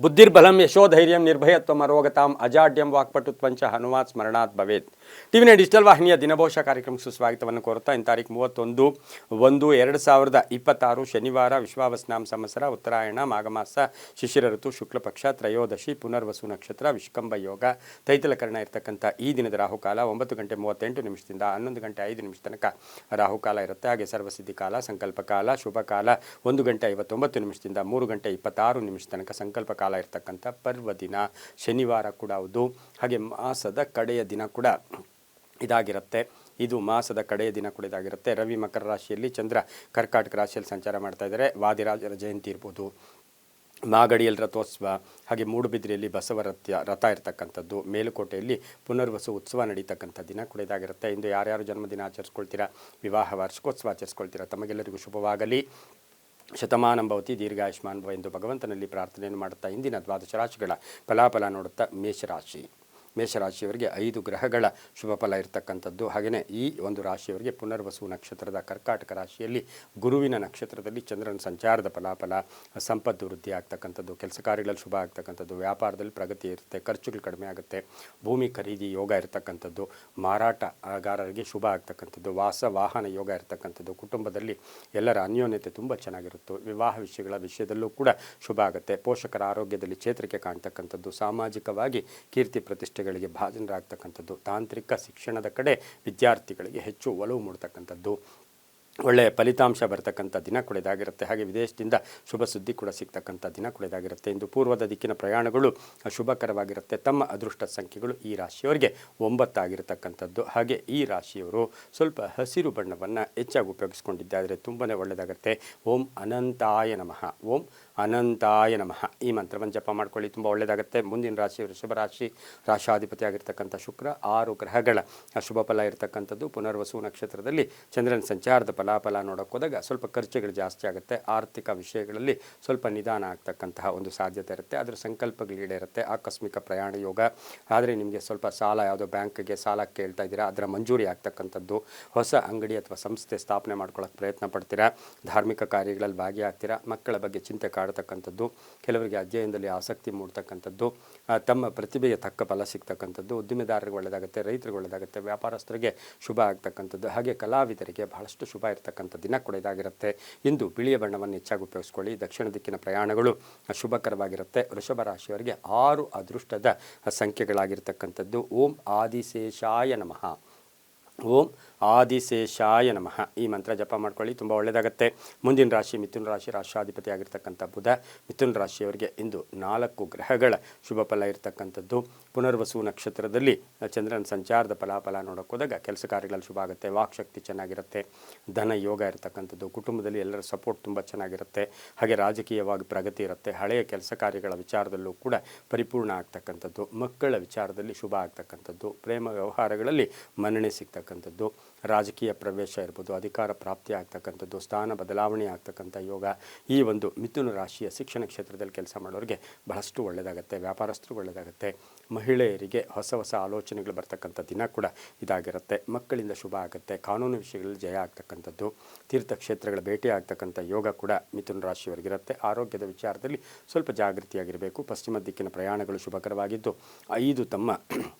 ಬುದ್ಧಿರ್ಬಲಂ ಯಶೋಧೈರ್ಯಂ ನಿರ್ಭಯತ್ವಂ ಅರೋಗತಾಂ ಅಜಾಡ್ಯಂ ವಾಕ್ಪಟುತ್ವಂಚ ಹನುಮಾತ್ ಸ್ಮರಣಾತ್ ಭವೇತ್. ಟಿವಿನ ಡಿಜಿಟಲ್ ವಾಹಿನಿಯ ದಿನಭೋಷ ಕಾರ್ಯಕ್ರಮಕ್ಕೆ ಸುಸ್ವಾಗತವನ್ನು ಕೋರುತ್ತಾ ಇನ್ನು ತಾರೀಕು 31/1/2026 ಶನಿವಾರ ವಿಶ್ವಾವಸ್ನಾಮ ಸಂವತ್ಸರ ಉತ್ತರಾಯಣ ಮಾಘಮಾಸ ಶಿಶಿರ ಋತು ಶುಕ್ಲ ಪಕ್ಷ ತ್ರಯೋದಶಿ ಪುನರ್ವಸು ನಕ್ಷತ್ರ ವಿಷ್ಕಂಭ ಯೋಗ ತೈತಲಕರಣ ಇರತಕ್ಕಂಥ ಈ ದಿನದ ರಾಹುಕಾಲ 9:38 11:05 ತನಕ ರಾಹುಕಾಲ ಇರುತ್ತೆ. ಹಾಗೆ ಸರ್ವಸಿದ್ಧಿ ಕಾಲ, ಸಂಕಲ್ಪ ಕಾಲ, ಶುಭ ಕಾಲ 1:59 3:26 ತನಕ ಸಂಕಲ್ಪ ಕಾಲ ಇರ್ತಕ್ಕಂಥ ಪರ್ವ ದಿನ ಶನಿವಾರ ಕೂಡ ಹೌದು. ಹಾಗೆ ಮಾಸದ ಕಡೆಯ ದಿನ ಕೂಡ ಇದಾಗಿರುತ್ತೆ. ಇದು ಮಾಸದ ಕಡೆಯ ದಿನ ಕೂಡ ಇದಾಗಿರುತ್ತೆ. ರವಿ ಮಕರ ರಾಶಿಯಲ್ಲಿ, ಚಂದ್ರ ಕರ್ಕಾಟಕ ರಾಶಿಯಲ್ಲಿ ಸಂಚಾರ ಮಾಡ್ತಾ ಇದ್ದಾರೆ. ವಾದಿರಾಜರ ಜಯಂತಿ ಇರ್ಬೋದು, ಮಾಗಡಿಯಲ್ಲಿ ರಥೋತ್ಸವ, ಹಾಗೆ ಮೂಡುಬಿದ್ರೆಯಲ್ಲಿ ಬಸವ ರಥ ಇರ್ತಕ್ಕಂಥದ್ದು, ಮೇಲುಕೋಟೆಯಲ್ಲಿ ಪುನರ್ವಸು ಉತ್ಸವ ನಡೀತಕ್ಕಂಥ ದಿನ ಕೂಡ ಇದಾಗಿರುತ್ತೆ. ಇಂದು ಯಾರ್ಯಾರು ಜನ್ಮದಿನ ಆಚರಿಸ್ಕೊಳ್ತೀರಾ, ವಿವಾಹ ವಾರ್ಷಿಕೋತ್ಸವ ಆಚರಿಸ್ಕೊಳ್ತೀರಾ, ತಮಗೆಲ್ಲರಿಗೂ ಶುಭವಾಗಲಿ. ಶತಮಾನಂ ಭವತಿ ದೀರ್ಘಾಯುಷ್ಮಾನ್ ಭವ ಎಂದು ಭಗವಂತನಲ್ಲಿ ಪ್ರಾರ್ಥನೆಯನ್ನು ಮಾಡುತ್ತಾ ಇಂದಿನ ದ್ವಾದಶ ರಾಶಿಗಳ ಫಲಾಫಲ ನೋಡುತ್ತಾ ಮೇಷರಾಶಿಯವರಿಗೆ 5 ಗ್ರಹಗಳ ಶುಭ ಫಲ ಇರತಕ್ಕಂಥದ್ದು. ಹಾಗೆಯೇ ಈ ಒಂದು ರಾಶಿಯವರಿಗೆ ಪುನರ್ವಸು ನಕ್ಷತ್ರದ ಕರ್ಕಾಟಕ ರಾಶಿಯಲ್ಲಿ ಗುರುವಿನ ನಕ್ಷತ್ರದಲ್ಲಿ ಚಂದ್ರನ ಸಂಚಾರದ ಫಲಾಫಲ, ಸಂಪತ್ತು ವೃದ್ಧಿ ಆಗ್ತಕ್ಕಂಥದ್ದು, ಕೆಲಸ ಕಾರ್ಯಗಳಲ್ಲಿ ಶುಭ ಆಗ್ತಕ್ಕಂಥದ್ದು, ವ್ಯಾಪಾರದಲ್ಲಿ ಪ್ರಗತಿ ಇರುತ್ತೆ, ಖರ್ಚುಗಳು ಕಡಿಮೆ ಆಗುತ್ತೆ, ಭೂಮಿ ಖರೀದಿ ಯೋಗ ಇರತಕ್ಕಂಥದ್ದು, ಮಾರಾಟಗಾರರಿಗೆ ಶುಭ ಆಗ್ತಕ್ಕಂಥದ್ದು, ವಾಹನ ಯೋಗ ಇರತಕ್ಕಂಥದ್ದು, ಕುಟುಂಬದಲ್ಲಿ ಎಲ್ಲರ ಅನ್ಯೋನ್ಯತೆ ತುಂಬ ಚೆನ್ನಾಗಿರುತ್ತೆ, ವಿವಾಹ ವಿಷಯದಲ್ಲೂ ಕೂಡ ಶುಭ ಆಗುತ್ತೆ, ಪೋಷಕರ ಆರೋಗ್ಯದಲ್ಲಿ ಚೇತರಿಕೆ ಕಾಣ್ತಕ್ಕಂಥದ್ದು, ಸಾಮಾಜಿಕವಾಗಿ ಕೀರ್ತಿ ಪ್ರತಿಷ್ಠೆಗಳಿಗೆ ಭಾಜನರಾಗ್ತಕ್ಕಂಥದ್ದು, ತಾಂತ್ರಿಕ ಶಿಕ್ಷಣದ ಕಡೆ ವಿದ್ಯಾರ್ಥಿಗಳಿಗೆ ಹೆಚ್ಚು ಒಲವು ಮೂಡ್ತಕ್ಕಂಥದ್ದು, ಒಳ್ಳೆಯ ಫಲಿತಾಂಶ ಬರ್ತಕ್ಕಂಥ ದಿನ ಕೂಡ ಇದಾಗಿರುತ್ತೆ. ಹಾಗೆ ವಿದೇಶದಿಂದ ಶುಭ ಸುದ್ದಿ ಕೂಡ ಸಿಗ್ತಕ್ಕಂಥ ದಿನ ಕೂಡ ಇದಾಗಿರುತ್ತೆ. ಇಂದು ಪೂರ್ವದ ದಿಕ್ಕಿನ ಪ್ರಯಾಣಗಳು ಶುಭಕರವಾಗಿರುತ್ತೆ. ತಮ್ಮ ಅದೃಷ್ಟ ಸಂಖ್ಯೆಗಳು ಈ ರಾಶಿಯವರಿಗೆ 9 ಆಗಿರತಕ್ಕಂಥದ್ದು. ಹಾಗೆ ಈ ರಾಶಿಯವರು ಸ್ವಲ್ಪ ಹಸಿರು ಬಣ್ಣವನ್ನು ಹೆಚ್ಚಾಗಿ ಉಪಯೋಗಿಸ್ಕೊಂಡಿದ್ದಾದರೆ ತುಂಬಾ ಒಳ್ಳೆಯದಾಗುತ್ತೆ. ಓಂ ಅನಂತಾಯ ನಮಃ, ಓಂ ಅನಂತಾಯ ನಮಃ ಈ ಮಂತ್ರವನ್ನು ಜಪ ಮಾಡ್ಕೊಳ್ಳಿ, ತುಂಬ ಒಳ್ಳೆಯದಾಗುತ್ತೆ. ಮುಂದಿನ ರಾಶಿ ವೃಷಭ ರಾಶಿ, ರಾಶಾಧಿಪತಿ ಆಗಿರ್ತಕ್ಕಂಥ ಶುಕ್ರ, 6 ಗ್ರಹಗಳ ಶುಭ ಫಲ ಇರತಕ್ಕಂಥದ್ದು. ಪುನರ್ವಸು ನಕ್ಷತ್ರದಲ್ಲಿ ಚಂದ್ರನ ಸಂಚಾರದ ಫಲಾಫಲ ನೋಡೋಕೆ ಹೋದಾಗ ಸ್ವಲ್ಪ ಖರ್ಚುಗಳು ಜಾಸ್ತಿ ಆಗುತ್ತೆ. ಆರ್ಥಿಕ ವಿಷಯಗಳಲ್ಲಿ ಸ್ವಲ್ಪ ನಿಧಾನ ಆಗ್ತಕ್ಕಂತಹ ಒಂದು ಸಾಧ್ಯತೆ ಇರುತ್ತೆ. ಅದರ ಸಂಕಲ್ಪಗಳು ಈಡೇರುತ್ತೆ. ಆಕಸ್ಮಿಕ ಪ್ರಯಾಣ ಯೋಗ. ಆದರೆ ನಿಮಗೆ ಸ್ವಲ್ಪ ಸಾಲ, ಯಾವುದೋ ಬ್ಯಾಂಕ್ಗೆ ಸಾಲ ಕೇಳ್ತಾ ಇದ್ದೀರಾ, ಅದರ ಮಂಜೂರಿ ಆಗ್ತಕ್ಕಂಥದ್ದು, ಹೊಸ ಅಂಗಡಿ ಅಥವಾ ಸಂಸ್ಥೆ ಸ್ಥಾಪನೆ ಮಾಡ್ಕೊಳ್ಳೋಕೆ ಪ್ರಯತ್ನ ಪಡ್ತೀರಾ, ಧಾರ್ಮಿಕ ಕಾರ್ಯಗಳಲ್ಲಿ ಭಾಗಿಯಾಗ್ತೀರಾ, ಮಕ್ಕಳ ಬಗ್ಗೆ ಚಿಂತೆ ಕಾಡ್ತಕ್ಕಂಥದ್ದು, ಕೆಲವರಿಗೆ ಅಧ್ಯಯನದಲ್ಲಿ ಆಸಕ್ತಿ ಮೂಡ್ತಕ್ಕಂಥದ್ದು, ತಮ್ಮ ಪ್ರತಿಭೆಗೆ ತಕ್ಕ ಫಲ ಸಿಗ್ತಕ್ಕಂಥದ್ದು, ಉದ್ದಿಮೆದಾರರಿಗೆ ಒಳ್ಳೆಯದಾಗುತ್ತೆ, ರೈತರಿಗೆ ಒಳ್ಳೆಯದಾಗುತ್ತೆ, ವ್ಯಾಪಾರಸ್ಥರಿಗೆ ಶುಭ ಆಗ್ತಕ್ಕಂಥದ್ದು, ಹಾಗೆ ಕಲಾವಿದರಿಗೆ ಬಹಳಷ್ಟು ಶುಭ ಇರತಕ್ಕಂಥ ದಿನ ಕೂಡ ಇದಾಗಿರುತ್ತೆ. ಇಂದು ಬಿಳಿಯ ಬಣ್ಣವನ್ನು ಹೆಚ್ಚಾಗಿ ಉಪಯೋಗಿಸ್ಕೊಳ್ಳಿ. ದಕ್ಷಿಣ ದಿಕ್ಕಿನ ಪ್ರಯಾಣಗಳು ಶುಭಕರವಾಗಿರುತ್ತೆ. ವೃಷಭ ರಾಶಿಯವರಿಗೆ 6 ಅದೃಷ್ಟದ ಸಂಖ್ಯೆಗಳಾಗಿರ್ತಕ್ಕಂಥದ್ದು. ಓಂ ಆದಿಶೇಷಾಯ ನಮಃ, ಓಂ ಆದಿಶೇಷಾಯ ನಮಃ ಈ ಮಂತ್ರ ಜಪ ಮಾಡ್ಕೊಳ್ಳಿ, ತುಂಬ ಒಳ್ಳೆಯದಾಗುತ್ತೆ. ಮುಂದಿನ ರಾಶಿ ಮಿಥುನ ರಾಶಿ, ರಾಷ್ಟ್ರಾಧಿಪತಿ ಆಗಿರ್ತಕ್ಕಂಥ ಬುಧ. ಮಿಥುನ ರಾಶಿಯವರಿಗೆ ಇಂದು 4 ಗ್ರಹಗಳ ಶುಭ ಫಲ ಇರತಕ್ಕಂಥದ್ದು. ಪುನರ್ವಸು ನಕ್ಷತ್ರದಲ್ಲಿ ಚಂದ್ರನ ಸಂಚಾರದ ಫಲಾಫಲ ನೋಡೋಕೆ ಹೋದಾಗ ಕೆಲಸ ಕಾರ್ಯಗಳಲ್ಲಿ ಶುಭ ಆಗುತ್ತೆ, ವಾಕ್ಶಕ್ತಿ ಚೆನ್ನಾಗಿರುತ್ತೆ, ಧನ ಯೋಗ ಇರತಕ್ಕಂಥದ್ದು, ಕುಟುಂಬದಲ್ಲಿ ಎಲ್ಲರ ಸಪೋರ್ಟ್ ತುಂಬ ಚೆನ್ನಾಗಿರುತ್ತೆ. ಹಾಗೆ ರಾಜಕೀಯವಾಗಿ ಪ್ರಗತಿ ಇರುತ್ತೆ. ಹಳೆಯ ಕೆಲಸ ಕಾರ್ಯಗಳ ವಿಚಾರದಲ್ಲೂ ಕೂಡ ಪರಿಪೂರ್ಣ ಆಗ್ತಕ್ಕಂಥದ್ದು, ಮಕ್ಕಳ ವಿಚಾರದಲ್ಲಿ ಶುಭ ಆಗ್ತಕ್ಕಂಥದ್ದು, ಪ್ರೇಮ ವ್ಯವಹಾರಗಳಲ್ಲಿ ಮನ್ನಣೆ ಸಿಗ್ತಕ್ಕಂಥದ್ದು, ರಾಜಕೀಯ ಪ್ರವೇಶ ಇರ್ಬೋದು, ಅಧಿಕಾರ ಪ್ರಾಪ್ತಿ ಆಗ್ತಕ್ಕಂಥದ್ದು, ಸ್ಥಾನ ಬದಲಾವಣೆ ಆಗ್ತಕ್ಕಂಥ ಯೋಗ. ಈ ಒಂದು ಮಿಥುನ ರಾಶಿಯ ಶಿಕ್ಷಣ ಕ್ಷೇತ್ರದಲ್ಲಿ ಕೆಲಸ ಮಾಡೋರಿಗೆ ಬಹಳಷ್ಟು ಒಳ್ಳೆಯದಾಗುತ್ತೆ. ವ್ಯಾಪಾರಸ್ಥರು ಒಳ್ಳೆಯದಾಗುತ್ತೆ. ಮಹಿಳೆಯರಿಗೆ ಹೊಸ ಆಲೋಚನೆಗಳು ಬರ್ತಕ್ಕಂಥ ದಿನ ಕೂಡ ಇದಾಗಿರುತ್ತೆ. ಮಕ್ಕಳಿಂದ ಶುಭ ಆಗುತ್ತೆ. ಕಾನೂನು ವಿಷಯಗಳಲ್ಲಿ ಜಯ ಆಗ್ತಕ್ಕಂಥದ್ದು, ತೀರ್ಥಕ್ಷೇತ್ರಗಳ ಭೇಟಿ ಆಗ್ತಕ್ಕಂಥ ಯೋಗ ಕೂಡ ಮಿಥುನ ರಾಶಿಯವರಿಗಿರುತ್ತೆ. ಆರೋಗ್ಯದ ವಿಚಾರದಲ್ಲಿ ಸ್ವಲ್ಪ ಜಾಗೃತಿಯಾಗಿರಬೇಕು. ಪಶ್ಚಿಮ ದಿಕ್ಕಿನ ಪ್ರಯಾಣಗಳು ಶುಭಕರವಾಗಿದ್ದು 5 ತಮ್ಮ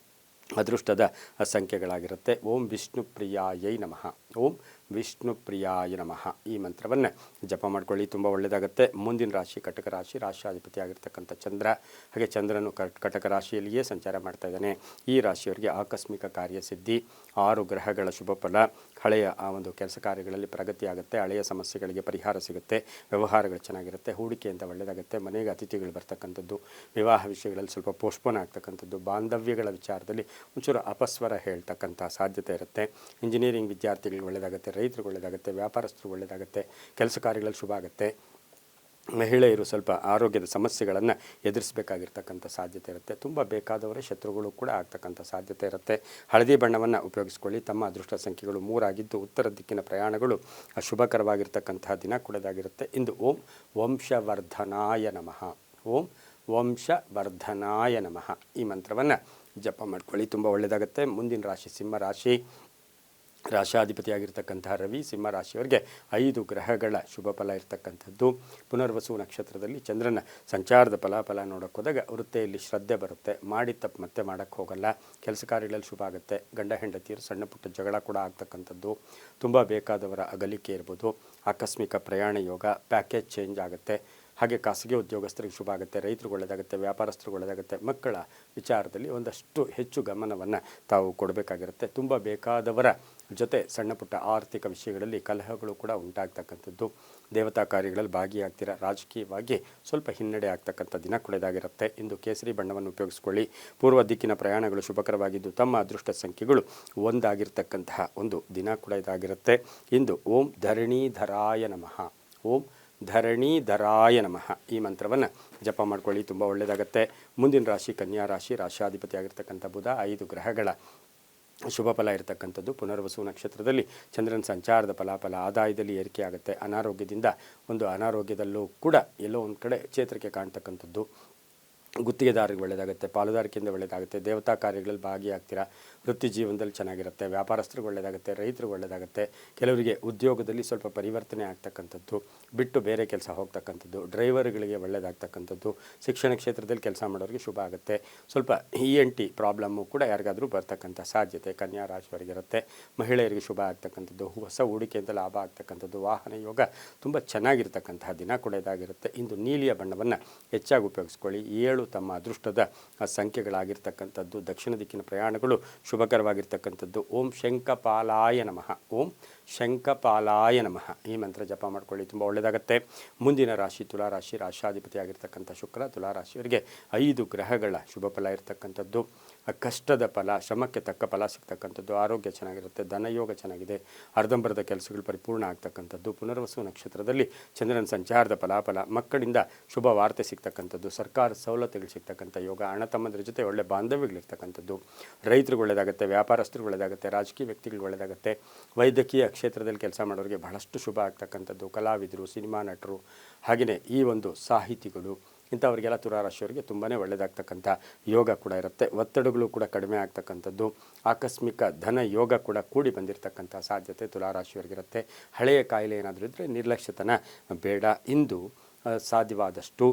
ಅದೃಷ್ಟದ ಸಂಖ್ಯೆಗಳಾಗಿರುತ್ತೆ. ಓಂ ವಿಷ್ಣು ಪ್ರಿಯಾಯೈ ನಮಃ, ಓಂ ವಿಷ್ಣು ಪ್ರಿಯಾಯ ನಮಃ ಈ ಮಂತ್ರವನ್ನು ಜಪ ಮಾಡ್ಕೊಳ್ಳಿ, ತುಂಬ ಒಳ್ಳೆಯದಾಗುತ್ತೆ. ಮುಂದಿನ ರಾಶಿ ಕಟಕ ರಾಶಿ, ರಾಷ್ಟ್ರಾಧಿಪತಿ ಆಗಿರ್ತಕ್ಕಂಥ ಚಂದ್ರ. ಹಾಗೆ ಚಂದ್ರನು ಕಟಕ ರಾಶಿಯಲ್ಲಿಯೇ ಸಂಚಾರ ಮಾಡ್ತಾ ಇದ್ದಾನೆ. ಈ ರಾಶಿಯವರಿಗೆ ಆಕಸ್ಮಿಕ ಕಾರ್ಯಸಿದ್ಧಿ, 6 ಗ್ರಹಗಳ ಶುಭ ಫಲ, ಹಳೆಯ ಒಂದು ಕೆಲಸ ಕಾರ್ಯಗಳಲ್ಲಿ ಪ್ರಗತಿ ಆಗುತ್ತೆ, ಹಳೆಯ ಸಮಸ್ಯೆಗಳಿಗೆ ಪರಿಹಾರ ಸಿಗುತ್ತೆ, ವ್ಯವಹಾರಗಳು ಚೆನ್ನಾಗಿರುತ್ತೆ, ಹೂಡಿಕೆಯಿಂದ ಒಳ್ಳೆಯದಾಗುತ್ತೆ, ಮನೆಗೆ ಅತಿಥಿಗಳು ಬರ್ತಕ್ಕಂಥದ್ದು, ವಿವಾಹ ವಿಷಯಗಳಲ್ಲಿ ಸ್ವಲ್ಪ ಪೋಸ್ಟ್ಪೋನ್ ಆಗ್ತಕ್ಕಂಥದ್ದು, ಬಾಂಧವ್ಯಗಳ ವಿಚಾರದಲ್ಲಿ ಒಂಚೂರು ಅಪಸ್ವರ ಹೇಳ್ತಕ್ಕಂಥ ಸಾಧ್ಯತೆ ಇರುತ್ತೆ. ಇಂಜಿನಿಯರಿಂಗ್ ವಿದ್ಯಾರ್ಥಿಗಳಿಗೆ ಒಳ್ಳೆಯದಾಗುತ್ತೆ, ರೈತರಿಗೆ ಒಳ್ಳೆಯದಾಗುತ್ತೆ, ವ್ಯಾಪಾರಸ್ಥರು ಒಳ್ಳೆಯದಾಗುತ್ತೆ, ಕೆಲಸ ಕಾರ್ಯಗಳಲ್ಲಿ ಶುಭ ಆಗುತ್ತೆ. ಮಹಿಳೆಯರು ಸ್ವಲ್ಪ ಆರೋಗ್ಯದ ಸಮಸ್ಯೆಗಳನ್ನು ಎದುರಿಸಬೇಕಾಗಿರ್ತಕ್ಕಂಥ ಸಾಧ್ಯತೆ ಇರುತ್ತೆ. ತುಂಬ ಬೇಕಾದವರೇ ಶತ್ರುಗಳು ಕೂಡ ಆಗ್ತಕ್ಕಂಥ ಸಾಧ್ಯತೆ ಇರುತ್ತೆ. ಹಳದಿ ಬಣ್ಣವನ್ನು ಉಪಯೋಗಿಸ್ಕೊಳ್ಳಿ. ತಮ್ಮ ಅದೃಷ್ಟ ಸಂಖ್ಯೆಗಳು 3 ಆಗಿದ್ದು ಉತ್ತರ ದಿಕ್ಕಿನ ಪ್ರಯಾಣಗಳು ಶುಭಕರವಾಗಿರ್ತಕ್ಕಂತಹ ದಿನ ಕೂಡದಾಗಿರುತ್ತೆ. ಇಂದು ಓಂ ವಂಶವರ್ಧನಾಯ ನಮಃ, ಓಂ ವಂಶವರ್ಧನಾಯ ನಮಃ ಈ ಮಂತ್ರವನ್ನು ಜಪ ಮಾಡ್ಕೊಳ್ಳಿ, ತುಂಬ ಒಳ್ಳೆಯದಾಗುತ್ತೆ. ಮುಂದಿನ ರಾಶಿ ಸಿಂಹ ರಾಶಿ, ರಾಶಾಧಿಪತಿಯಾಗಿರ್ತಕ್ಕಂತಹ ರವಿ ಸಿಂಹ ರಾಶಿಯವರಿಗೆ 5 ಗ್ರಹಗಳ ಶುಭ ಫಲ ಇರತಕ್ಕಂಥದ್ದು. ಪುನರ್ವಸು ನಕ್ಷತ್ರದಲ್ಲಿ ಚಂದ್ರನ ಸಂಚಾರದ ಫಲಾಫಲ ನೋಡೋಕೆ ಹೋದಾಗ ವೃತ್ತಿಯಲ್ಲಿ ಶ್ರದ್ಧೆ ಬರುತ್ತೆ, ಮಾಡಿ ತಪ್ಪು ಮತ್ತೆ ಮಾಡೋಕ್ಕೆ ಹೋಗಲ್ಲ, ಕೆಲಸ ಕಾರ್ಯಗಳಲ್ಲಿ ಶುಭ ಆಗುತ್ತೆ, ಗಂಡ ಹೆಂಡತಿಯರು ಸಣ್ಣ ಪುಟ್ಟ ಜಗಳ ಕೂಡ ಆಗ್ತಕ್ಕಂಥದ್ದು, ತುಂಬ ಬೇಕಾದವರ ಅಗಲಿಕೆ ಇರ್ಬೋದು, ಆಕಸ್ಮಿಕ ಪ್ರಯಾಣ ಯೋಗ, ಪ್ಯಾಕೇಜ್ ಚೇಂಜ್ ಆಗುತ್ತೆ, ಹಾಗೆ ಖಾಸಗಿ ಉದ್ಯೋಗಸ್ಥರಿಗೆ ಶುಭ ಆಗುತ್ತೆ, ರೈತರಿಗೆ ಒಳ್ಳೆಯದಾಗುತ್ತೆ, ವ್ಯಾಪಾರಸ್ಥರಿಗೆ ಒಳ್ಳೆಯದಾಗುತ್ತೆ, ಮಕ್ಕಳ ವಿಚಾರದಲ್ಲಿ ಒಂದಷ್ಟು ಹೆಚ್ಚು ಗಮನವನ್ನು ತಾವು ಕೊಡಬೇಕಾಗಿರುತ್ತೆ. ತುಂಬ ಬೇಕಾದವರ ಜೊತೆ ಸಣ್ಣ ಪುಟ್ಟ ಆರ್ಥಿಕ ವಿಷಯಗಳಲ್ಲಿ ಕಲಹಗಳು ಕೂಡ ಉಂಟಾಗ್ತಕ್ಕಂಥದ್ದು, ದೇವತಾ ಕಾರ್ಯಗಳಲ್ಲಿ ಭಾಗಿಯಾಗ್ತೀರ, ರಾಜಕೀಯವಾಗಿ ಸ್ವಲ್ಪ ಹಿನ್ನಡೆ ಆಗ್ತಕ್ಕಂಥ ದಿನ ಕೂಡ ಇದಾಗಿರುತ್ತೆ. ಇಂದು ಕೇಸರಿ ಬಣ್ಣವನ್ನು ಉಪಯೋಗಿಸ್ಕೊಳ್ಳಿ. ಪೂರ್ವ ದಿಕ್ಕಿನ ಪ್ರಯಾಣಗಳು ಶುಭಕರವಾಗಿದ್ದು ತಮ್ಮ ಅದೃಷ್ಟ ಸಂಖ್ಯೆಗಳು ಒಂದಾಗಿರ್ತಕ್ಕಂತಹ ಒಂದು ದಿನ ಕೂಡ ಇದಾಗಿರುತ್ತೆ. ಇಂದು ಓಂ ಧರಣೀಧರಾಯ ನಮಃ, ಓಂ ಧರಣೀಧರಾಯ ನಮಃ ಈ ಮಂತ್ರವನ್ನು ಜಪ ಮಾಡ್ಕೊಳ್ಳಿ, ತುಂಬ ಒಳ್ಳೆಯದಾಗತ್ತೆ. ಮುಂದಿನ ರಾಶಿ ಕನ್ಯಾ ರಾಶಿ. ರಾಶಾಧಿಪತಿ ಆಗಿರ್ತಕ್ಕಂಥ ಬುಧ 5 ಗ್ರಹಗಳ ಶುಭ ಫಲ ಇರತಕ್ಕಂಥದ್ದು. ಪುನರ್ವಸು ನಕ್ಷತ್ರದಲ್ಲಿ ಚಂದ್ರನ ಸಂಚಾರದ ಫಲಾಫಲ, ಆದಾಯದಲ್ಲಿ ಏರಿಕೆ ಆಗುತ್ತೆ, ಅನಾರೋಗ್ಯದಿಂದ ಒಂದು ಅನಾರೋಗ್ಯದಲ್ಲೂ ಕೂಡ ಎಲ್ಲೋ ಒಂದು ಕಡೆ ಚೇತರಿಕೆ ಕಾಣ್ತಕ್ಕಂಥದ್ದು, ಗುತ್ತಿಗೆದಾರರಿಗೆ ಒಳ್ಳೆಯದಾಗುತ್ತೆ, ಪಾಲುದಾರಿಕೆಯಿಂದ ಒಳ್ಳೆಯದಾಗುತ್ತೆ, ದೇವತಾ ಕಾರ್ಯಗಳಲ್ಲಿ ಭಾಗಿಯಾಗ್ತೀರಾ, ವೃತ್ತಿ ಜೀವನದಲ್ಲಿ ಚೆನ್ನಾಗಿರುತ್ತೆ, ವ್ಯಾಪಾರಸ್ಥರಿಗೆ ಒಳ್ಳೆಯದಾಗುತ್ತೆ, ರೈತರಿಗೆ ಒಳ್ಳೆಯದಾಗುತ್ತೆ, ಕೆಲವರಿಗೆ ಉದ್ಯೋಗದಲ್ಲಿ ಸ್ವಲ್ಪ ಪರಿವರ್ತನೆ ಆಗ್ತಕ್ಕಂಥದ್ದು, ಬಿಟ್ಟು ಬೇರೆ ಕೆಲಸ ಹೋಗ್ತಕ್ಕಂಥದ್ದು, ಡ್ರೈವರ್ಗಳಿಗೆ ಒಳ್ಳೆಯದಾಗ್ತಕ್ಕಂಥದ್ದು, ಶಿಕ್ಷಣ ಕ್ಷೇತ್ರದಲ್ಲಿ ಕೆಲಸ ಮಾಡೋರಿಗೆ ಶುಭ ಆಗುತ್ತೆ. ಸ್ವಲ್ಪ ENT ಪ್ರಾಬ್ಲಮ್ಮು ಕೂಡ ಯಾರಿಗಾದರೂ ಬರ್ತಕ್ಕಂಥ ಸಾಧ್ಯತೆ ಕನ್ಯಾ ರಾಶಿಯವರಿಗಿರುತ್ತೆ. ಮಹಿಳೆಯರಿಗೆ ಶುಭ ಆಗ್ತಕ್ಕಂಥದ್ದು, ಹೊಸ ಹೂಡಿಕೆಯಿಂದ ಲಾಭ ಆಗ್ತಕ್ಕಂಥದ್ದು, ವಾಹನ ಯೋಗ ತುಂಬ ಚೆನ್ನಾಗಿರ್ತಕ್ಕಂತಹ ದಿನ ಕೂಡ ಇದಾಗಿರುತ್ತೆ. ಇಂದು ನೀಲಿಯ ಬಣ್ಣವನ್ನು ಹೆಚ್ಚಾಗಿ ಉಪಯೋಗಿಸ್ಕೊಳ್ಳಿ. 7 ತಮ್ಮ ಅದೃಷ್ಟದ ಸಂಖ್ಯೆಗಳಾಗಿರ್ತಕ್ಕಂಥದ್ದು. ದಕ್ಷಿಣ ದಿಕ್ಕಿನ ಪ್ರಯಾಣಗಳು ಶುಭಕರವಾಗಿರ್ತಕ್ಕಂಥದ್ದು. ಓಂ ಶಂಖಪಾಲಾಯ ನಮಃ, ಓಂ ಶಂಖಪಾಲಾಯ ನಮಃ ಈ ಮಂತ್ರ ಜಪ ಮಾಡ್ಕೊಳ್ಳಿ, ತುಂಬ ಒಳ್ಳೆಯದಾಗುತ್ತೆ. ಮುಂದಿನ ರಾಶಿ ತುಲಾರಾಶಿ. ರಾಶಾಧಿಪತಿ ಆಗಿರ್ತಕ್ಕಂಥ ಶುಕ್ರ ತುಲಾರಾಶಿಯವರಿಗೆ 5 ಗ್ರಹಗಳ ಶುಭ ಫಲ ಇರತಕ್ಕಂಥದ್ದು. ಕಷ್ಟದ ಫಲ, ಶ್ರಮಕ್ಕೆ ತಕ್ಕ ಫಲ ಸಿಗ್ತಕ್ಕಂಥದ್ದು, ಆರೋಗ್ಯ ಚೆನ್ನಾಗಿರುತ್ತೆ, ಧನಯೋಗ ಚೆನ್ನಾಗಿದೆ, ಅರ್ಧಂಬರ್ಧ ಕೆಲಸಗಳು ಪರಿಪೂರ್ಣ ಆಗ್ತಕ್ಕಂಥದ್ದು. ಪುನರ್ವಸು ನಕ್ಷತ್ರದಲ್ಲಿ ಚಂದ್ರನ ಸಂಚಾರದ ಫಲಾಫಲ, ಮಕ್ಕಳಿಂದ ಶುಭ ವಾರ್ತೆ ಸಿಗ್ತಕ್ಕಂಥದ್ದು, ಸರ್ಕಾರ ಸವಲತ್ತುಗಳು ಸಿಗ್ತಕ್ಕಂಥ ಯೋಗ, ಅಣ್ಣ ತಮ್ಮಂದ್ರ ಜೊತೆ ಒಳ್ಳೆ ಬಾಂಧವ್ಯಗಳಿರ್ತಕ್ಕಂಥದ್ದು, ರೈತರಿಗೆ ಒಳ್ಳೆಯದಾಗುತ್ತೆ, ವ್ಯಾಪಾರಸ್ಥರಿಗೆ ಒಳ್ಳೆಯದಾಗುತ್ತೆ, ರಾಜಕೀಯ ವ್ಯಕ್ತಿಗಳಿಗೆ ಒಳ್ಳೆಯದಾಗುತ್ತೆ, ವೈದ್ಯಕೀಯ ಕ್ಷೇತ್ರದಲ್ಲಿ ಕೆಲಸ ಮಾಡೋರಿಗೆ ಬಹಳಷ್ಟು ಶುಭ ಆಗ್ತಕ್ಕಂಥದ್ದು, ಕಲಾವಿದರು, ಸಿನಿಮಾ ನಟರು, ಹಾಗೆಯೇ ಈ ಒಂದು ಸಾಹಿತಿಗಳು ಇಂಥವರಿಗೆಲ್ಲ ತುಲಾರಾಶಿಯವರಿಗೆ ತುಂಬಾ ಒಳ್ಳೆಯದಾಗ್ತಕ್ಕಂಥ ಯೋಗ ಕೂಡ ಇರುತ್ತೆ. ಒತ್ತಡಗಳು ಕೂಡ ಕಡಿಮೆ ಆಗ್ತಕ್ಕಂಥದ್ದು, ಆಕಸ್ಮಿಕ ಧನ ಯೋಗ ಕೂಡ ಕೂಡಿ ಬಂದಿರತಕ್ಕಂಥ ಸಾಧ್ಯತೆ ತುಲಾರಾಶಿಯವರಿಗಿರುತ್ತೆ. ಹಳೆಯ ಕಾಯಿಲೆ ಏನಾದರೂ ಇದ್ದರೆ ನಿರ್ಲಕ್ಷ್ಯತನ ಬೇಡ. ಇಂದು ಸಾಧ್ಯವಾದಷ್ಟು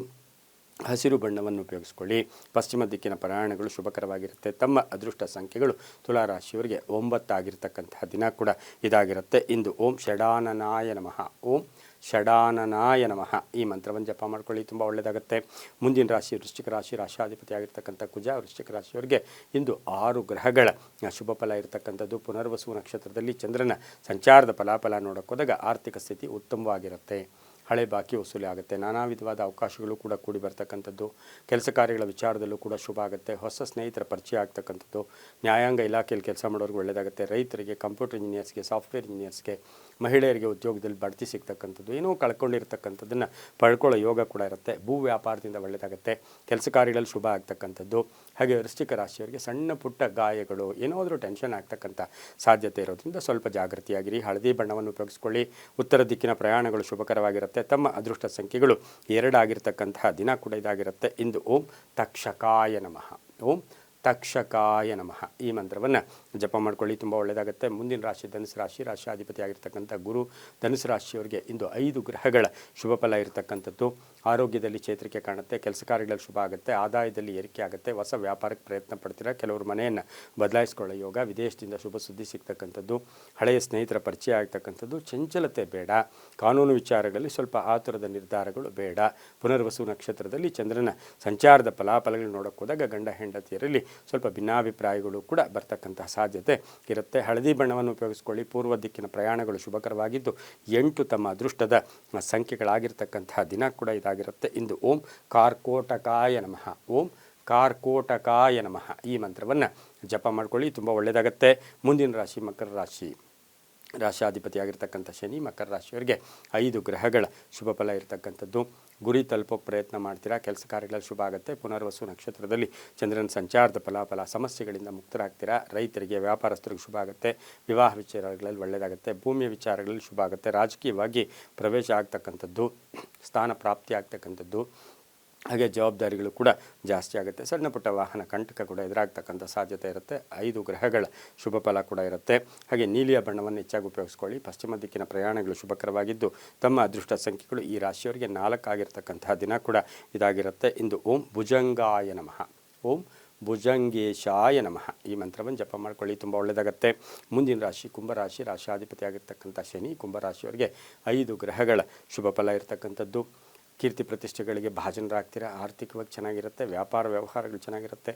ಹಸಿರು ಬಣ್ಣವನ್ನು ಉಪಯೋಗಿಸ್ಕೊಳ್ಳಿ. ಪಶ್ಚಿಮ ದಿಕ್ಕಿನ ಪ್ರಯಾಣಗಳು ಶುಭಕರವಾಗಿರುತ್ತೆ. ತಮ್ಮ ಅದೃಷ್ಟ ಸಂಖ್ಯೆಗಳು ತುಲಾರಾಶಿಯವರಿಗೆ 9 ಆಗಿರ್ತಕ್ಕಂತಹ ದಿನ ಕೂಡ ಇದಾಗಿರುತ್ತೆ. ಇಂದು ಓಂ ಷಡಾನನಾಯ ನಮಃ, ಓಂ ಷಡಾನನಾಯ ನಮಃ ಈ ಮಂತ್ರವನ್ನು ಜಪ ಮಾಡ್ಕೊಳ್ಳಿ, ತುಂಬ ಒಳ್ಳೆಯದಾಗುತ್ತೆ. ಮುಂದಿನ ರಾಶಿ ವೃಶ್ಚಿಕ ರಾಶಿ. ರಾಶಾಧಿಪತಿ ಆಗಿರ್ತಕ್ಕಂಥ ಕುಜ ವೃಶ್ಚಿಕ ರಾಶಿಯವರಿಗೆ ಇಂದು 6 ಗ್ರಹಗಳ ಶುಭ ಫಲ ಇರತಕ್ಕಂಥದ್ದು. ಪುನರ್ವಸು ನಕ್ಷತ್ರದಲ್ಲಿ ಚಂದ್ರನ ಸಂಚಾರದ ಫಲಾಫಲ ನೋಡೋಕೆ ಹೋದಾಗ ಆರ್ಥಿಕ ಸ್ಥಿತಿ ಉತ್ತಮವಾಗಿರುತ್ತೆ, ಹಳೆ ಬಾಕಿ ವಸೂಲಿ ಆಗುತ್ತೆ, ನಾನಾ ವಿಧವಾದ ಅವಕಾಶಗಳು ಕೂಡ ಕೂಡಿ ಬರ್ತಕ್ಕಂಥದ್ದು, ಕೆಲಸ ಕಾರ್ಯಗಳ ವಿಚಾರದಲ್ಲೂ ಕೂಡ ಶುಭ ಆಗುತ್ತೆ, ಹೊಸ ಸ್ನೇಹಿತರ ಪರಿಚಯ ಆಗ್ತಕ್ಕಂಥದ್ದು, ನ್ಯಾಯಾಂಗ ಇಲಾಖೆಯಲ್ಲಿ ಕೆಲಸ ಮಾಡೋರಿಗೆ ಒಳ್ಳೆಯದಾಗುತ್ತೆ, ರೈತರಿಗೆ, ಕಂಪ್ಯೂಟರ್ ಇಂಜಿನಿಯರ್ಸ್ಗೆ, ಸಾಫ್ಟ್ವೇರ್ ಇಂಜಿನಿಯರ್ಸ್ಗೆ, ಮಹಿಳೆಯರಿಗೆ ಉದ್ಯೋಗದಲ್ಲಿ ಬಡ್ತಿ ಸಿಗ್ತಕ್ಕಂಥದ್ದು, ಏನೋ ಕಳ್ಕೊಂಡಿರ್ತಕ್ಕಂಥದ್ದನ್ನು ಪಡ್ಕೊಳ್ಳೋ ಯೋಗ ಕೂಡ ಇರುತ್ತೆ, ಭೂ ವ್ಯಾಪಾರದಿಂದ ಒಳ್ಳೆಯದಾಗುತ್ತೆ, ಕೆಲಸ ಕಾರ್ಯಗಳಲ್ಲಿ ಶುಭ ಆಗ್ತಕ್ಕಂಥದ್ದು. ಹಾಗೆ ವೃಶ್ಚಿಕ ರಾಶಿಯವರಿಗೆ ಸಣ್ಣ ಪುಟ್ಟ ಗಾಯಗಳು ಏನಾದರೂ ಟೆನ್ಷನ್ ಆಗ್ತಕ್ಕಂಥ ಸಾಧ್ಯತೆ ಇರೋದ್ರಿಂದ ಸ್ವಲ್ಪ ಜಾಗೃತಿಯಾಗಿರಿ. ಹಳದಿ ಬಣ್ಣವನ್ನು ಉಪಯೋಗಿಸ್ಕೊಳ್ಳಿ. ಉತ್ತರ ದಿಕ್ಕಿನ ಪ್ರಯಾಣಗಳು ಶುಭಕರವಾಗಿರುತ್ತೆ. ತಮ್ಮ ಅದೃಷ್ಟ ಸಂಖ್ಯೆಗಳು 2 ಆಗಿರ್ತಕ್ಕಂತಹ ದಿನ ಕೂಡ ಇದಾಗಿರುತ್ತೆ. ಇಂದು ಓಂ ತಕ್ಷಕಾಯ ನಮಃ, ಓಂ ತಕ್ಷಕಾಯ ನಮಃ ಈ ಮಂತ್ರವನ್ನು ಜಪ ಮಾಡ್ಕೊಳ್ಳಿ, ತುಂಬ ಒಳ್ಳೆಯದಾಗುತ್ತೆ. ಮುಂದಿನ ರಾಶಿ ಧನುಸು ರಾಶಿ. ರಾಶಿಯಾಧಿಪತಿ ಆಗಿರ್ತಕ್ಕಂಥ ಗುರು ಧನುಸು ರಾಶಿಯವರಿಗೆ ಇಂದು 5 ಗ್ರಹಗಳ ಶುಭ ಫಲ ಇರತಕ್ಕಂಥದ್ದು. ಆರೋಗ್ಯದಲ್ಲಿ ಚೇತರಿಕೆ ಕಾಣುತ್ತೆ, ಕೆಲಸ ಕಾರ್ಯಗಳಲ್ಲಿ ಶುಭ ಆಗುತ್ತೆ, ಆದಾಯದಲ್ಲಿ ಏರಿಕೆ ಆಗುತ್ತೆ, ಹೊಸ ವ್ಯಾಪಾರಕ್ಕೆ ಪ್ರಯತ್ನ ಪಡ್ತೀರಾ, ಕೆಲವರು ಮನೆಯನ್ನು ಬದಲಾಯಿಸ್ಕೊಳ್ಳೋ ಯೋಗ, ವಿದೇಶದಿಂದ ಶುಭ ಸುದ್ದಿ ಸಿಗ್ತಕ್ಕಂಥದ್ದು, ಹಳೆಯ ಸ್ನೇಹಿತರ ಪರಿಚಯ ಆಗ್ತಕ್ಕಂಥದ್ದು, ಚಂಚಲತೆ ಬೇಡ, ಕಾನೂನು ವಿಚಾರಗಳಲ್ಲಿ ಸ್ವಲ್ಪ ಆತುರದ ನಿರ್ಧಾರಗಳು ಬೇಡ. ಪುನರ್ವಸು ನಕ್ಷತ್ರದಲ್ಲಿ ಚಂದ್ರನ ಸಂಚಾರದ ಫಲಾಫಲಗಳು ನೋಡೋಕೆ ಹೋದಾಗ ಗಂಡ ಹೆಂಡತಿಯರಲ್ಲಿ ಸ್ವಲ್ಪ ಭಿನ್ನಾಭಿಪ್ರಾಯಗಳು ಕೂಡ ಬರ್ತಕ್ಕಂತಹ ಸಾಧ್ಯತೆ ಇರುತ್ತೆ. ಹಳದಿ ಬಣ್ಣವನ್ನು ಉಪಯೋಗಿಸ್ಕೊಳ್ಳಿ. ಪೂರ್ವ ದಿಕ್ಕಿನ ಪ್ರಯಾಣಗಳು ಶುಭಕರವಾಗಿದ್ದು 8 ತಮ್ಮ ಅದೃಷ್ಟದ ಸಂಖ್ಯೆಗಳಾಗಿರ್ತಕ್ಕಂತಹ ದಿನ ಕೂಡ ಇದಾಗಿರುತ್ತೆ. ಇಂದು ಓಂ ಕಾರ್ಕೋಟಕಾಯ ನಮಃ, ಓಂ ಕಾರ್ಕೋಟಕಾಯ ನಮಃ ಈ ಮಂತ್ರವನ್ನು ಜಪ ಮಾಡ್ಕೊಳ್ಳಿ, ತುಂಬ ಒಳ್ಳೆಯದಾಗುತ್ತೆ. ಮುಂದಿನ ರಾಶಿ ಮಕರ ರಾಶಿ. ರಾಶಾಧಿಪತಿಯಾಗಿರ್ತಕ್ಕಂಥ ಶನಿ ಮಕರ ರಾಶಿಯವರಿಗೆ 5 ಗ್ರಹಗಳ ಶುಭ ಫಲ ಇರತಕ್ಕಂಥದ್ದು. ಗುರಿ ತಲುಪೋಕೆ ಪ್ರಯತ್ನ ಮಾಡ್ತೀರಾ, ಕೆಲಸ ಕಾರ್ಯಗಳಲ್ಲಿ ಶುಭ ಆಗುತ್ತೆ. ಪುನರ್ವಸು ನಕ್ಷತ್ರದಲ್ಲಿ ಚಂದ್ರನ ಸಂಚಾರದ ಫಲಾಫಲ, ಸಮಸ್ಯೆಗಳಿಂದ ಮುಕ್ತರಾಗ್ತೀರಾ, ರೈತರಿಗೆ ವ್ಯಾಪಾರಸ್ಥರಿಗೆ ಶುಭ ಆಗುತ್ತೆ, ವಿವಾಹ ವಿಚಾರಗಳಲ್ಲಿ ಒಳ್ಳೆಯದಾಗುತ್ತೆ, ಭೂಮಿಯ ವಿಚಾರಗಳಲ್ಲಿ ಶುಭ ಆಗುತ್ತೆ, ರಾಜಕೀಯವಾಗಿ ಪ್ರವೇಶ ಆಗ್ತಕ್ಕಂಥದ್ದು, ಸ್ಥಾನ ಪ್ರಾಪ್ತಿ ಆಗ್ತಕ್ಕಂಥದ್ದು, ಹಾಗೆ ಜವಾಬ್ದಾರಿಗಳು ಕೂಡ ಜಾಸ್ತಿ ಆಗುತ್ತೆ. ಸಣ್ಣ ಪುಟ್ಟ ವಾಹನ ಕಂಟಕ ಕೂಡ ಎದುರಾಗ್ತಕ್ಕಂಥ ಸಾಧ್ಯತೆ ಇರುತ್ತೆ. 5 ಗ್ರಹಗಳ ಶುಭ ಫಲ ಕೂಡ ಇರುತ್ತೆ. ಹಾಗೆ ನೀಲಿಯ ಬಣ್ಣವನ್ನು ಹೆಚ್ಚಾಗಿ ಉಪಯೋಗಿಸ್ಕೊಳ್ಳಿ. ಪಶ್ಚಿಮ ದಿಕ್ಕಿನ ಪ್ರಯಾಣಗಳು ಶುಭಕರವಾಗಿದ್ದು ತಮ್ಮ ಅದೃಷ್ಟ ಸಂಖ್ಯೆಗಳು ಈ ರಾಶಿಯವರಿಗೆ 4 ಆಗಿರ್ತಕ್ಕಂತಹ ದಿನ ಕೂಡ ಇದಾಗಿರುತ್ತೆ. ಇಂದು ಓಂ ಭುಜಂಗಾಯ ನಮಃ, ಓಂ ಭುಜಂಗೇಶಾಯ ನಮಃ ಈ ಮಂತ್ರವನ್ನು ಜಪ ಮಾಡ್ಕೊಳ್ಳಿ, ತುಂಬ ಒಳ್ಳೆಯದಾಗತ್ತೆ. ಮುಂದಿನ ರಾಶಿ ಕುಂಭರಾಶಿ, ರಾಶಾಧಿಪತಿ ಆಗಿರ್ತಕ್ಕಂಥ ಶನಿ. ಕುಂಭರಾಶಿಯವರಿಗೆ 5 ಗ್ರಹಗಳ ಶುಭ ಫಲ ಇರತಕ್ಕಂಥದ್ದು. ಕೀರ್ತಿ ಪ್ರತಿಷ್ಠೆಗಳಿಗೆ ಭಾಜನರಾಗ್ತೀರಾ. ಆರ್ಥಿಕವಾಗಿ ಚೆನ್ನಾಗಿರುತ್ತೆ. ವ್ಯಾಪಾರ ವ್ಯವಹಾರಗಳು ಚೆನ್ನಾಗಿರುತ್ತೆ.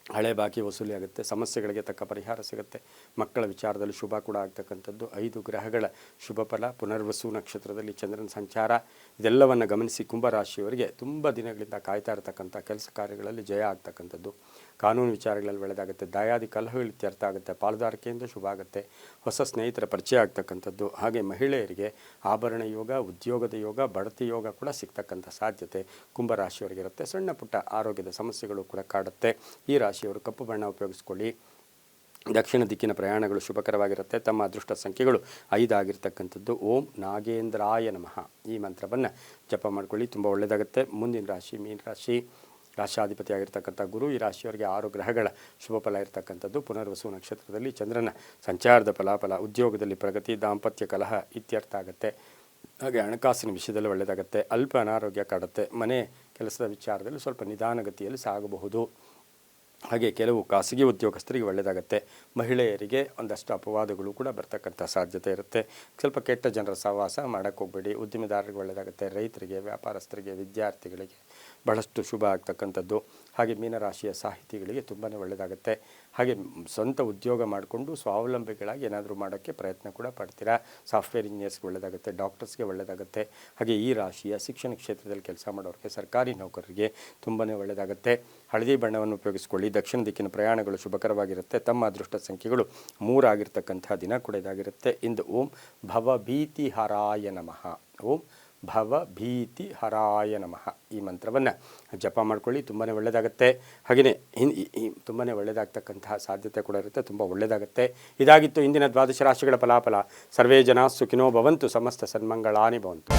ಹಳೆ ಬಾಕಿ ವಸೂಲಿ ಆಗುತ್ತೆ. ಸಮಸ್ಯೆಗಳಿಗೆ ತಕ್ಕ ಪರಿಹಾರ ಸಿಗುತ್ತೆ. ಮಕ್ಕಳ ವಿಚಾರದಲ್ಲಿ ಶುಭ ಕೂಡ ಆಗ್ತಕ್ಕಂಥದ್ದು. 5 ಗ್ರಹಗಳ ಶುಭ ಫಲ. ಪುನರ್ವಸು ನಕ್ಷತ್ರದಲ್ಲಿ ಚಂದ್ರನ ಸಂಚಾರ ಇದೆಲ್ಲವನ್ನು ಗಮನಿಸಿ ಕುಂಭರಾಶಿಯವರಿಗೆ ತುಂಬ ದಿನಗಳಿಂದ ಕಾಯ್ತಾ ಇರತಕ್ಕಂಥ ಕೆಲಸ ಕಾರ್ಯಗಳಲ್ಲಿ ಜಯ ಆಗ್ತಕ್ಕಂಥದ್ದು. ಕಾನೂನು ವಿಚಾರಗಳಲ್ಲಿ ಒಳ್ಳೆಯದಾಗುತ್ತೆ. ದಾಯಾದಿ ಕಲಹಗಳು ಇತ್ಯರ್ಥ ಆಗುತ್ತೆ. ಪಾಲುದಾರಿಕೆಯಿಂದ ಶುಭ ಆಗುತ್ತೆ. ಹೊಸ ಸ್ನೇಹಿತರ ಪರಿಚಯ ಆಗ್ತಕ್ಕಂಥದ್ದು. ಹಾಗೆ ಮಹಿಳೆಯರಿಗೆ ಆಭರಣ ಯೋಗ, ಉದ್ಯೋಗದ ಯೋಗ, ಬಡ್ತಿ ಯೋಗ ಕೂಡ ಸಿಗ್ತಕ್ಕಂಥ ಸಾಧ್ಯತೆ ಕುಂಭರಾಶಿಯವರಿಗಿರುತ್ತೆ. ಸಣ್ಣ ಪುಟ್ಟ ಆರೋಗ್ಯದ ಸಮಸ್ಯೆಗಳು ಕೂಡ ಕಾಡುತ್ತೆ. ಈ ರಾಶಿಯವರು ಕಪ್ಪು ಬಣ್ಣ ಉಪಯೋಗಿಸ್ಕೊಳ್ಳಿ. ದಕ್ಷಿಣ ದಿಕ್ಕಿನ ಪ್ರಯಾಣಗಳು ಶುಭಕರವಾಗಿರುತ್ತೆ. ತಮ್ಮ ಅದೃಷ್ಟ ಸಂಖ್ಯೆಗಳು 5 ಆಗಿರ್ತಕ್ಕಂಥದ್ದು. ಓಂ ನಾಗೇಂದ್ರಾಯ ನಮಃ ಈ ಮಂತ್ರವನ್ನು ಜಪ ಮಾಡ್ಕೊಳ್ಳಿ, ತುಂಬ ಒಳ್ಳೆಯದಾಗುತ್ತೆ. ಮುಂದಿನ ರಾಶಿ ಮೀನರಾಶಿ, ರಾಶಾಧಿಪತಿ ಆಗಿರ್ತಕ್ಕಂಥ ಗುರು. ಈ ರಾಶಿಯವರಿಗೆ 6 ಗ್ರಹಗಳ ಶುಭ ಫಲ ಇರತಕ್ಕಂಥದ್ದು. ಪುನರ್ವಸು ನಕ್ಷತ್ರದಲ್ಲಿ ಚಂದ್ರನ ಸಂಚಾರದ ಫಲಾಫಲ. ಉದ್ಯೋಗದಲ್ಲಿ ಪ್ರಗತಿ, ದಾಂಪತ್ಯ ಕಲಹ ಇತ್ಯರ್ಥ ಆಗುತ್ತೆ. ಹಾಗೆ ಹಣಕಾಸಿನ ವಿಷಯದಲ್ಲಿ ಒಳ್ಳೆಯದಾಗುತ್ತೆ. ಅಲ್ಪ ಅನಾರೋಗ್ಯ ಕಾಡುತ್ತೆ. ಮನೆ ಕೆಲಸದ ವಿಚಾರದಲ್ಲಿ ಸ್ವಲ್ಪ ನಿಧಾನಗತಿಯಲ್ಲಿ ಸಾಗಬಹುದು. ಹಾಗೆ ಕೆಲವು ಖಾಸಗಿ ಉದ್ಯೋಗಸ್ಥರಿಗೆ ಒಳ್ಳೆಯದಾಗುತ್ತೆ. ಮಹಿಳೆಯರಿಗೆ ಒಂದಷ್ಟು ಅಪವಾದಗಳು ಕೂಡ ಬರ್ತಕ್ಕಂಥ ಸಾಧ್ಯತೆ ಇರುತ್ತೆ. ಸ್ವಲ್ಪ ಕೆಟ್ಟ ಜನರ ಸಹವಾಸ ಮಾಡೋಕ್ಕೆ ಹೋಗಬೇಡಿ. ಉದ್ದಿಮೆದಾರರಿಗೆ ಒಳ್ಳೆಯದಾಗುತ್ತೆ. ರೈತರಿಗೆ, ವ್ಯಾಪಾರಸ್ಥರಿಗೆ, ವಿದ್ಯಾರ್ಥಿಗಳಿಗೆ ಬಹಳಷ್ಟು ಶುಭ ಆಗ್ತಕ್ಕಂಥದ್ದು. ಹಾಗೆ ಮೀನರಾಶಿಯ ಸಾಹಿತಿಗಳಿಗೆ ತುಂಬಾ ಒಳ್ಳೆಯದಾಗುತ್ತೆ. ಹಾಗೆ ಸ್ವಂತ ಉದ್ಯೋಗ ಮಾಡಿಕೊಂಡು ಸ್ವಾವಲಂಬಿಗಳಾಗಿ ಏನಾದರೂ ಮಾಡೋಕ್ಕೆ ಪ್ರಯತ್ನ ಕೂಡ ಪಡ್ತೀರಾ. ಸಾಫ್ಟ್ವೇರ್ ಇಂಜಿನಿಯರ್ಸ್ಗೆ ಒಳ್ಳೆಯದಾಗುತ್ತೆ. ಡಾಕ್ಟರ್ಸ್ಗೆ ಒಳ್ಳೆಯದಾಗುತ್ತೆ. ಹಾಗೆ ಈ ರಾಶಿಯ ಶಿಕ್ಷಣ ಕ್ಷೇತ್ರದಲ್ಲಿ ಕೆಲಸ ಮಾಡೋರಿಗೆ, ಸರ್ಕಾರಿ ನೌಕರರಿಗೆ ತುಂಬಾ ಒಳ್ಳೆಯದಾಗುತ್ತೆ. ಹಳದಿ ಬಣ್ಣವನ್ನು ಉಪಯೋಗಿಸ್ಕೊಳ್ಳಿ. ದಕ್ಷಿಣ ದಿಕ್ಕಿನ ಪ್ರಯಾಣಗಳು ಶುಭಕರವಾಗಿರುತ್ತೆ. ತಮ್ಮ ಅದೃಷ್ಟ ಸಂಖ್ಯೆಗಳು 3 ಆಗಿರ್ತಕ್ಕಂಥ ದಿನ ಕೂಡ ಇದಾಗಿರುತ್ತೆ. ಇಂದು ಓಂ ಭವಭೀತಿ ಹರಾಯ ನಮಃ, ಓಂ ಭವಭೀತಿ ಹರಾಯ ನಮಃ ಈ ಮಂತ್ರವನ್ನು ಜಪ ಮಾಡ್ಕೊಳ್ಳಿ, ತುಂಬಾ ಒಳ್ಳೆಯದಾಗುತ್ತೆ. ಹಾಗೆಯೇ ತುಂಬಾ ಒಳ್ಳೆಯದಾಗ್ತಕ್ಕಂತಹ ಸಾಧ್ಯತೆ ಕೂಡ ಇರುತ್ತೆ. ತುಂಬ ಒಳ್ಳೆಯದಾಗುತ್ತೆ. ಇದಾಗಿತ್ತು ಇಂದಿನ ದ್ವಾದಶ ರಾಶಿಗಳ ಫಲಾಫಲ. ಸರ್ವೇ ಜನ ಸುಖಿನೋ ಭವಂತು, ಸಮಸ್ತ ಸನ್ಮಂಗಳಾನಿ ಭವಂತು.